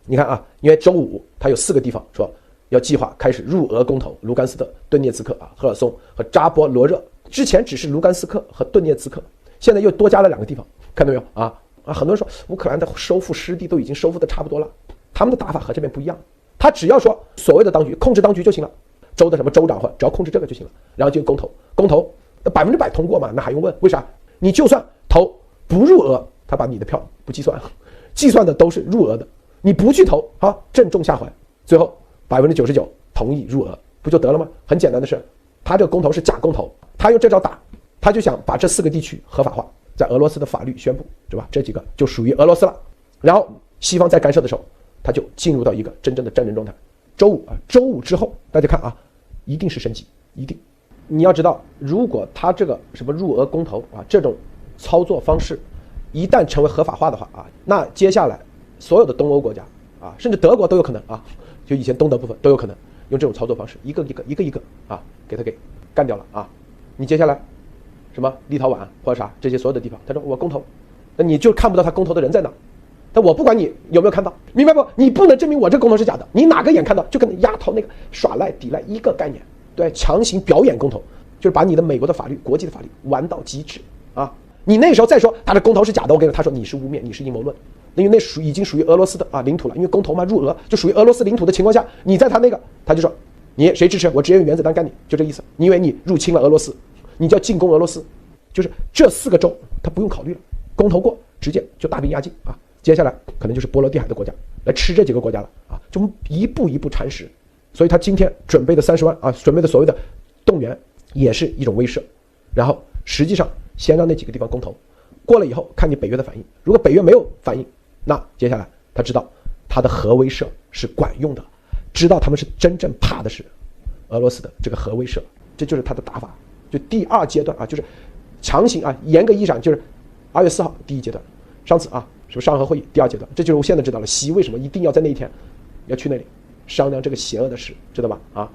你看啊，因为周五他有4个地方说要计划开始入俄公投，卢甘斯特、顿涅茨克啊、赫尔松和扎波罗热。之前只是卢甘斯克和顿涅茨克，现在又多加了2个地方，看到没有啊？很多人说乌克兰的收复失地都已经收复的差不多了，他们的打法和这边不一样，他只要说所谓的当局控制当局就行了，州的什么州长或只要控制这个就行了，然后就公投100%通过嘛，那还用问？为啥？你就算投不入俄，他把你的票不计算，计算的都是入俄的，你不去投啊，正中下怀，最后99%同意入俄，不就得了吗？很简单的事，他这个公投是假公投，他用这招打，他就想把这4个地区合法化，在俄罗斯的法律宣布，是吧？这几个就属于俄罗斯了。然后西方在干涉的时候，他就进入到一个真正的战争状态。周五之后，大家看啊，一定是升级，一定。你要知道，如果他这个什么入俄公投啊这种操作方式，一旦成为合法化的话啊，那接下来所有的东欧国家啊，甚至德国都有可能啊，就以前东德部分都有可能用这种操作方式，一个啊，给他给干掉了啊。你接下来什么立陶宛或者啥这些所有的地方，他说我公投，那你就看不到他公投的人在哪。但我不管你有没有看到，明白不？你不能证明我这个公投是假的，你哪个眼看到？就跟丫头那个耍赖抵赖一个概念，对，强行表演公投，就是把你的美国的法律、国际的法律玩到极致啊！你那时候再说他的公投是假的，我跟他说你是污蔑，你是阴谋论，因为那已经属于俄罗斯的领土了，因为公投嘛入俄就属于俄罗斯领土的情况下，你在他那个，他就说你谁支持我直接用原子弹干你，就这意思。你以为你入侵了俄罗斯，你就要进攻俄罗斯，就是这4个州他不用考虑了，公投过直接就大兵压境啊！接下来可能就是波罗的海的国家来吃这几个国家了啊，就一步一步蚕食。所以他今天准备的30万啊，准备的所谓的动员也是一种威慑。然后实际上先让那几个地方公投，过了以后看你北约的反应。如果北约没有反应，那接下来他知道他的核威慑是管用的，知道他们是真正怕的是俄罗斯的这个核威慑，这就是他的打法。就第2阶段啊，就是强行啊，严格意义上就是2月4号第1阶段。上次啊，什么上合会议第2阶段，这就是我现在知道了习为什么一定要在那一天要去那里商量这个邪恶的事，知道吧？啊。